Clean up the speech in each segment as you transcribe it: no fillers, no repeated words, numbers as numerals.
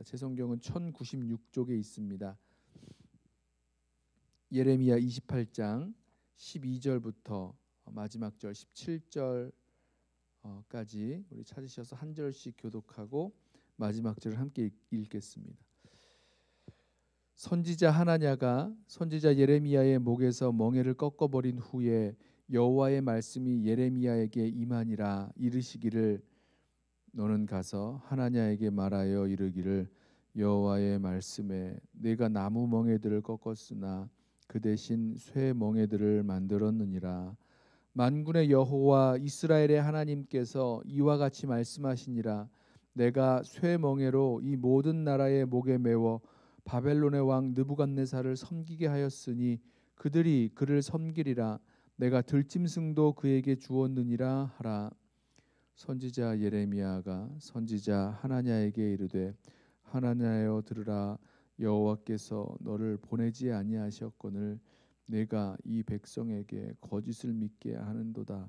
제 성경은 1096쪽에 있습니다. 예레미야 28장 12절부터 마지막 절 17절까지 우리 찾으셔서 한 절씩 교독하고 마지막 절을 함께 읽겠습니다. 선지자 하나냐가 선지자 예레미야의 목에서 멍에를 꺾어버린 후에 여호와의 말씀이 예레미야에게 임하니라. 이르시기를 너는 가서 하나냐에게 말하여 이르기를 여호와의 말씀에 내가 나무 멍에들을 꺾었으나 그 대신 쇠 멍에들을 만들었느니라. 만군의 여호와 이스라엘의 하나님께서 이와 같이 말씀하시니라. 내가 쇠 멍에로 이 모든 나라의 목에 메워 바벨론의 왕 느부갓네살을 섬기게 하였으니 그들이 그를 섬기리라. 내가 들짐승도 그에게 주었느니라 하라. 선지자 예레미야가 선지자 하나냐에게 이르되 하나냐여 들으라. 여호와께서 너를 보내지 아니하셨거늘 내가 이 백성에게 거짓을 믿게 하는도다.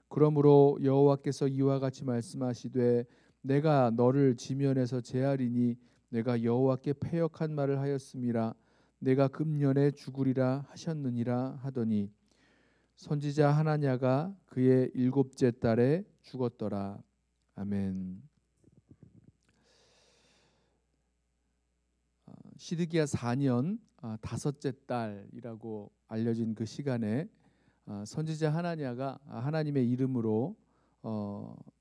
그러므로 여호와께서 이와 같이 말씀하시되 내가 너를 지면에서 제하리니 내가 여호와께 패역한 말을 하였음이라. 내가 금년에 죽으리라 하셨느니라 하더니 선지자 하나냐가 그의 7째 달에 죽었더라. 아멘. 시드기야 4년 5째 달이라고 알려진 그 시간에 선지자 하나냐가 하나님의 이름으로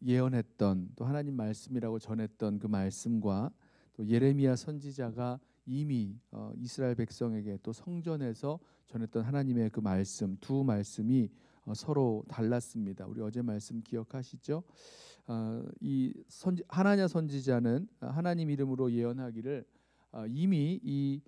예언했던 또 하나님 말씀이라고 전했던 그 말씀과 또 예레미야 선지자가 이미 이스라엘 백성에게 또 성전에서 전했던 하나님의 그 말씀 두 말씀이 서로 달랐습니다. 우리 어제 말씀 기억하시죠? 이 하나냐 선지자는 하나님 이름으로 예언하기를 이미 이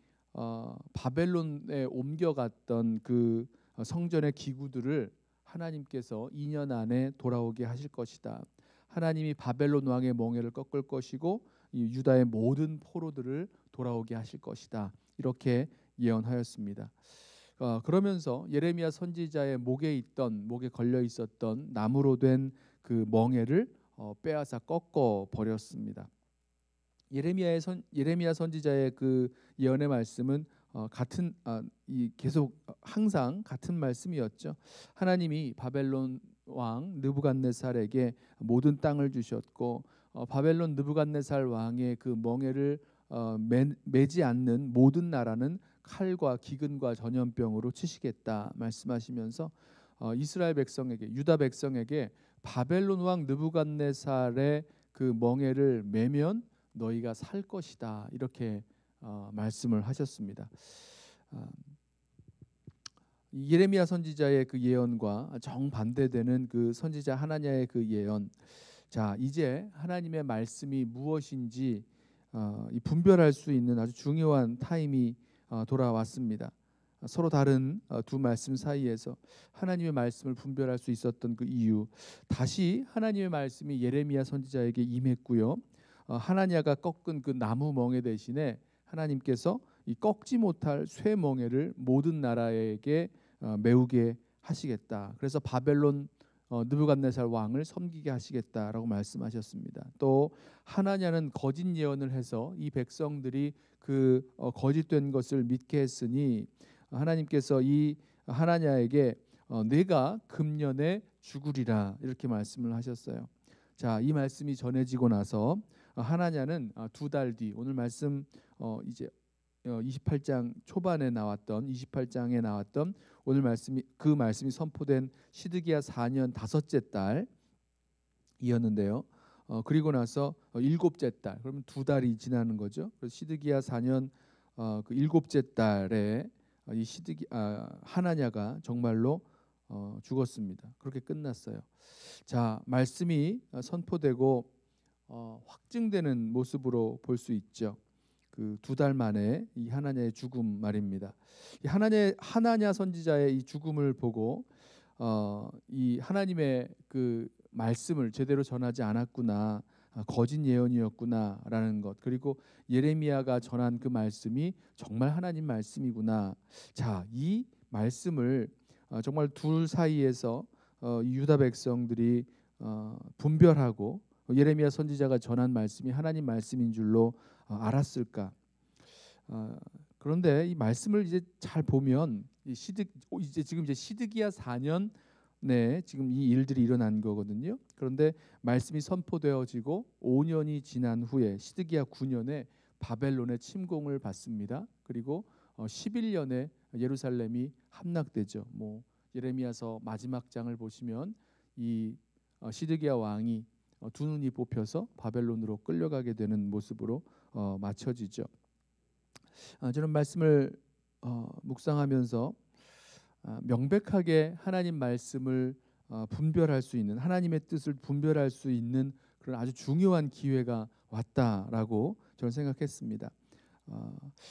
바벨론에 옮겨갔던 그 성전의 기구들을 하나님께서 2년 안에 돌아오게 하실 것이다. 하나님이 바벨론 왕의 멍에를 꺾을 것이고 이 유다의 모든 포로들을 돌아오게 하실 것이다. 이렇게 예언하였습니다. 그러면서 예레미야 선지자의 목에 걸려 있었던 나무로 된 그 멍에를 빼앗아 꺾어 버렸습니다. 예레미야 선지자의 그 예언의 말씀은 계속 항상 같은 말씀이었죠. 하나님이 바벨론 왕 느부갓네살에게 모든 땅을 주셨고 바벨론 느부갓네살 왕의 그 멍에를 매지 않는 모든 나라는 칼과 기근과 전염병으로 치시겠다 말씀하시면서 이스라엘 백성에게 유다 백성에게 바벨론 왕 느부갓네살의 그 멍에를 매면 너희가 살 것이다 이렇게 말씀을 하셨습니다. 예레미야 선지자의 그 예언과 정반대되는 그 선지자 하나냐의 그 예언. 자, 이제 하나님의 말씀이 무엇인지 분별할 수 있는 아주 중요한 타임이 돌아왔습니다. 서로 다른 두 말씀 사이에서 하나님의 말씀을 분별할 수 있었던 그 이유, 다시 하나님의 말씀이 예레미야 선지자에게 임했고요. 하나냐가 꺾은 그 나무 멍에 대신에 하나님께서 이 꺾지 못할 쇠 멍에를 모든 나라에게 메우게 하시겠다. 그래서 바벨론 느부갓네살 왕을 섬기게 하시겠다라고 말씀하셨습니다. 또 하나냐는 거짓 예언을 해서 이 백성들이 그 거짓된 것을 믿게 했으니 하나님께서 이 하나냐에게 내가 금년에 죽으리라 이렇게 말씀을 하셨어요. 자, 이 말씀이 전해지고 나서 하나냐는 2달 뒤 오늘 말씀 이제 28장 초반에 나왔던 28장에 나왔던 오늘 말씀이 그 말씀이 선포된 시드기야 4년 5째 달이었는데요. 그리고 나서 7째 달 그러면 2달이 지나는 거죠. 그래서 시드기야 4년 그 7째 달에 이 하나냐가 정말로 죽었습니다. 그렇게 끝났어요. 자, 말씀이 선포되고 확증되는 모습으로 볼 수 있죠. 그 2달 만에 이 하나냐의 죽음 말입니다. 이 하나냐 선지자의 이 죽음을 보고 이 하나님의 그 말씀을 제대로 전하지 않았구나, 거짓 예언이었구나라는 것, 그리고 예레미야가 전한 그 말씀이 정말 하나님 말씀이구나. 자, 이 말씀을 정말 둘 사이에서 유다 백성들이 분별하고 예레미야 선지자가 전한 말씀이 하나님 말씀인 줄로 알았을까? 그런데 이 말씀을 이제 잘 보면 이제 시드기야 4년 내 지금 이 일들이 일어난 거거든요. 그런데 말씀이 선포되어지고 5년이 지난 후에 시드기야 9년에 바벨론의 침공을 받습니다. 그리고 11년에 예루살렘이 함락되죠. 뭐 예레미야서 마지막 장을 보시면 이 시드기야 왕이 두 눈이 뽑혀서 바벨론으로 끌려가게 되는 모습으로 맞춰지죠. 저는 말씀을 묵상하면서 명백하게 하나님 말씀을 분별할 수 있는, 하나님의 뜻을 분별할 수 있는 그런 아주 중요한 기회가 왔다라고 저는 생각했습니다.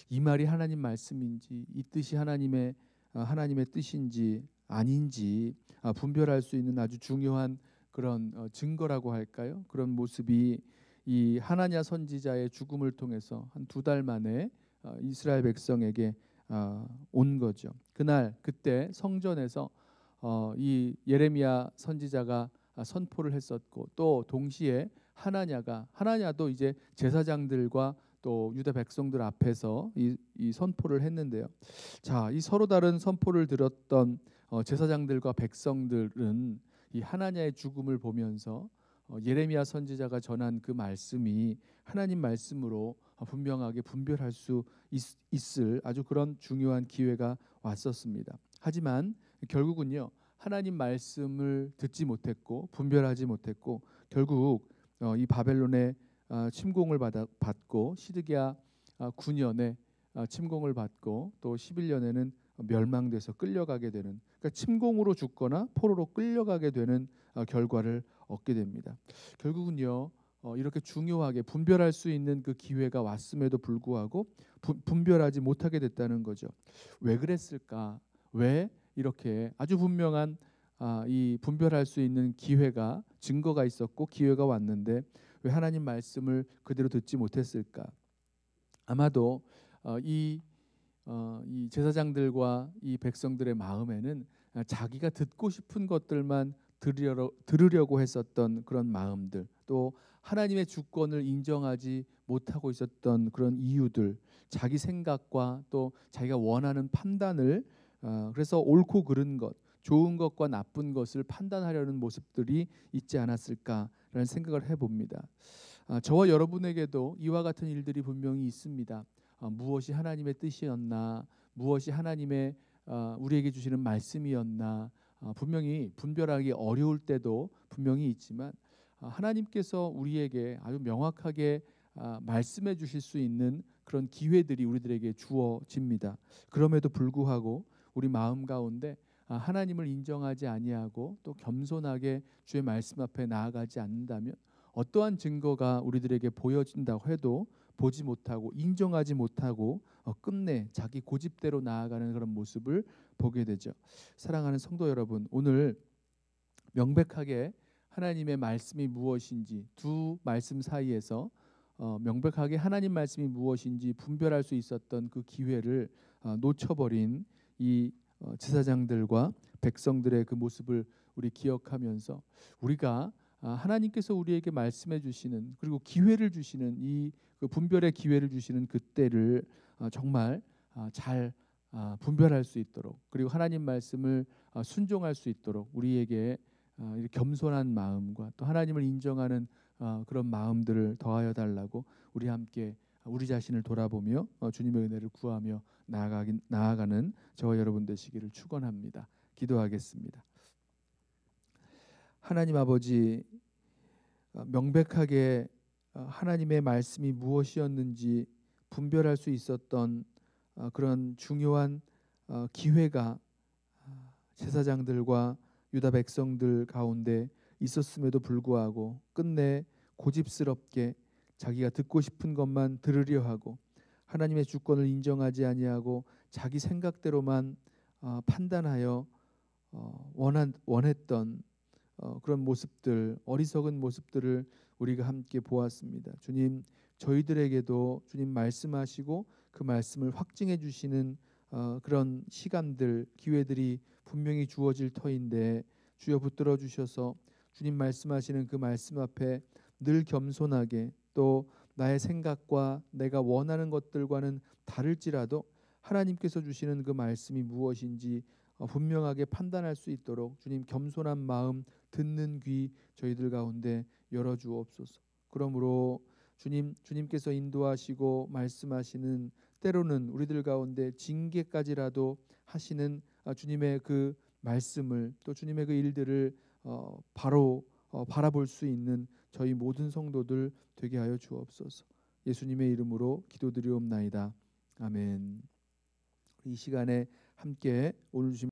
이 말이 하나님 말씀인지, 이 뜻이 하나님의 뜻인지 아닌지 분별할 수 있는 아주 중요한 그런 증거라고 할까요? 그런 모습이 이 하나냐 선지자의 죽음을 통해서 한 2달 만에 이스라엘 백성에게 온 거죠. 그때 성전에서 이 예레미야 선지자가 선포를 했었고, 또 동시에 하나냐도 이제 제사장들과 또 유다 백성들 앞에서 이 선포를 했는데요. 자, 이 서로 다른 선포를 들었던 제사장들과 백성들은 이 하나냐의 죽음을 보면서 예레미야 선지자가 전한 그 말씀이 하나님 말씀으로 분명하게 분별할 수 있을 아주 그런 중요한 기회가 왔었습니다. 하지만 결국은요, 하나님 말씀을 듣지 못했고 분별하지 못했고 결국 이 바벨론의 침공을 받고 시드기야 9년에 침공을 받고 또 11년에는 멸망돼서 끌려가게 되는, 그러니까 침공으로 죽거나 포로로 끌려가게 되는 결과를 얻게 됩니다. 결국은요, 이렇게 중요하게 분별할 수 있는 그 기회가 왔음에도 불구하고 분별하지 못하게 됐다는 거죠. 왜 그랬을까? 왜 이렇게 아주 분명한 이 분별할 수 있는 증거가 있었고 기회가 왔는데 왜 하나님 말씀을 그대로 듣지 못했을까? 아마도 이 제사장들과 이 백성들의 마음에는 자기가 듣고 싶은 것들만 들으려고 했었던 그런 마음들, 또 하나님의 주권을 인정하지 못하고 있었던 그런 이유들, 자기 생각과 또 자기가 원하는 판단을 그래서 옳고 그른 것, 좋은 것과 나쁜 것을 판단하려는 모습들이 있지 않았을까라는 생각을 해봅니다. 저와 여러분에게도 이와 같은 일들이 분명히 있습니다. 무엇이 하나님의 뜻이었나, 무엇이 하나님의 우리에게 주시는 말씀이었나, 분명히 분별하기 어려울 때도 분명히 있지만 하나님께서 우리에게 아주 명확하게 말씀해 주실 수 있는 그런 기회들이 우리들에게 주어집니다. 그럼에도 불구하고 우리 마음 가운데 하나님을 인정하지 아니하고 또 겸손하게 주의 말씀 앞에 나아가지 않는다면 어떠한 증거가 우리들에게 보여진다고 해도 보지 못하고 인정하지 못하고 끝내 자기 고집대로 나아가는 그런 모습을 보게 되죠. 사랑하는 성도 여러분, 오늘 명백하게 하나님의 말씀이 무엇인지 두 말씀 사이에서 명백하게 하나님 말씀이 무엇인지 분별할 수 있었던 그 기회를 놓쳐버린 이 제사장들과 백성들의 그 모습을 우리 기억하면서 우리가 하나님께서 우리에게 말씀해 주시는, 그리고 기회를 주시는 그 분별의 기회를 주시는 그때를 정말 잘 분별할 수 있도록, 그리고 하나님 말씀을 순종할 수 있도록 우리에게 이렇게 겸손한 마음과 또 하나님을 인정하는 그런 마음들을 더하여 달라고 우리 함께 우리 자신을 돌아보며 주님의 은혜를 구하며 나아가는 저와 여러분 되시기를 축원합니다. 기도하겠습니다. 하나님 아버지, 명백하게 하나님의 말씀이 무엇이었는지 분별할 수 있었던 그런 중요한 기회가 제사장들과 유다 백성들 가운데 있었음에도 불구하고 끝내 고집스럽게 자기가 듣고 싶은 것만 들으려 하고 하나님의 주권을 인정하지 아니하고 자기 생각대로만 판단하여 원했던 그런 모습들, 어리석은 모습들을 우리가 함께 보았습니다. 주님, 저희들에게도 주님 말씀하시고 그 말씀을 확증해 주시는 그런 시간들, 기회들이 분명히 주어질 터인데 주여 붙들어 주셔서 주님 말씀하시는 그 말씀 앞에 늘 겸손하게 또 나의 생각과 내가 원하는 것들과는 다를지라도 하나님께서 주시는 그 말씀이 무엇인지 분명하게 판단할 수 있도록 주님 겸손한 마음, 듣는 귀 저희들 가운데 열어 주옵소서. 그러므로 주님께서 인도하시고 말씀하시는, 때로는 우리들 가운데 징계까지라도 하시는 주님의 그 말씀을, 또 주님의 그 일들을 바로 바라볼 수 있는 저희 모든 성도들 되게 하여 주옵소서. 예수님의 이름으로 기도드리옵나이다. 아멘. 이 시간에 함께 오늘 주신